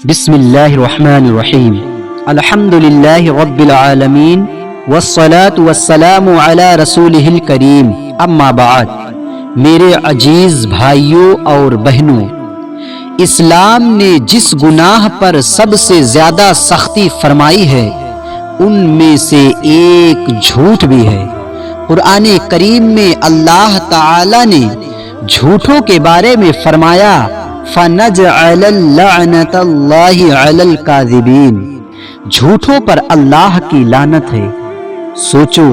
بسم اللہ الرحمن الرحیم الحمد للہ رب العالمین والصلاة والسلام علی رسولہ الکریم اما بعد۔ میرے عزیز بھائیوں اور بہنوں، اسلام نے جس گناہ پر سب سے زیادہ سختی فرمائی ہے ان میں سے ایک جھوٹ بھی ہے۔ قرآن کریم میں اللہ تعالی نے جھوٹوں کے بارے میں فرمایا فَنَجْعَلَ اللَّعْنَةَ اللَّهِ عَلَى الْكَاذِبِينَ، جھوٹوں پر اللہ کی لعنت ہے۔ سوچو،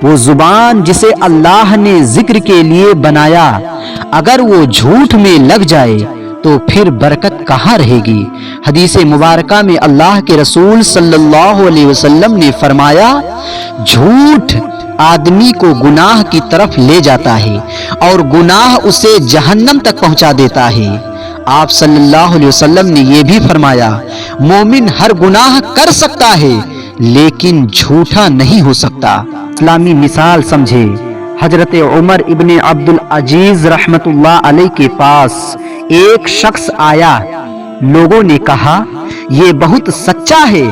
وہ زبان جسے اللہ نے ذکر کے لیے بنایا اگر وہ جھوٹ میں لگ جائے تو پھر برکت کہاں رہے گی؟ حدیث مبارکہ میں اللہ کے رسول صلی اللہ علیہ وسلم نے فرمایا، جھوٹ آدمی کو گناہ کی طرف لے جاتا ہے اور گناہ اسے جہنم تک پہنچا دیتا ہے۔ آپ صلی اللہ علیہ وسلم نے یہ بھی فرمایا، مومن ہر گناہ کر سکتا ہے لیکن جھوٹا نہیں ہو سکتا۔ اسلامی مثال سمجھے، حضرت عمر ابن عبد العزیز رحمت اللہ علیہ کے پاس ایک شخص آیا۔ لوگوں نے کہا یہ بہت سچا ہے۔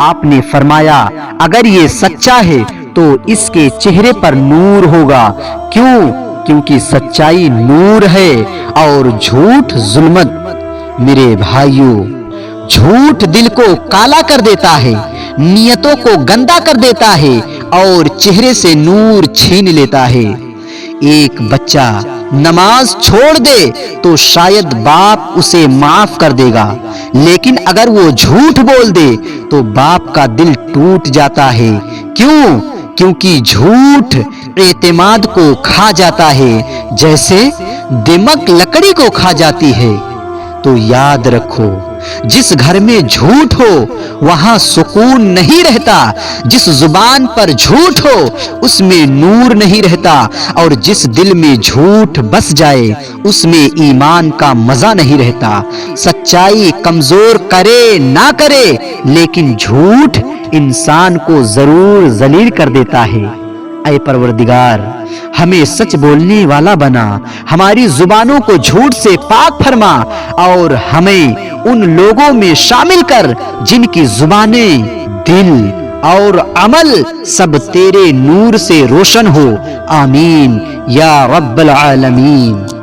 آپ نے فرمایا اگر یہ سچا ہے تو اس کے چہرے پر نور ہوگا۔ کیوں؟ کیونکہ سچائی نور ہے اور جھوٹ ظلمت۔ میرے بھائیوں، جھوٹ دل کو کالا کر دیتا ہے، نیتوں کو گندا کر دیتا ہے اور چہرے سے نور چھین لیتا ہے۔ ایک بچہ نماز چھوڑ دے تو شاید باپ اسے معاف کر دے گا، لیکن اگر وہ جھوٹ بول دے تو باپ کا دل ٹوٹ جاتا ہے۔ کیوں؟ کیونکہ جھوٹ اعتماد کو کھا جاتا ہے جیسے دمک لکڑی کو کھا جاتی ہے۔ تو یاد رکھو، جس گھر میں جھوٹ ہو وہاں سکون نہیں رہتا، جس زبان پر جھوٹ ہو اس میں نور نہیں رہتا، اور جس دل میں جھوٹ بس جائے اس میں ایمان کا مزہ نہیں رہتا۔ سچائی کمزور کرے نہ کرے لیکن جھوٹ انسان کو ضرور ذلیل کر دیتا ہے۔ اے پروردگار، ہمیں سچ بولنے والا بنا، ہماری زبانوں کو جھوٹ سے پاک فرما اور ہمیں ان لوگوں میں شامل کر جن کی زبانیں، دل اور عمل سب تیرے نور سے روشن ہو۔ آمین یا رب العالمین۔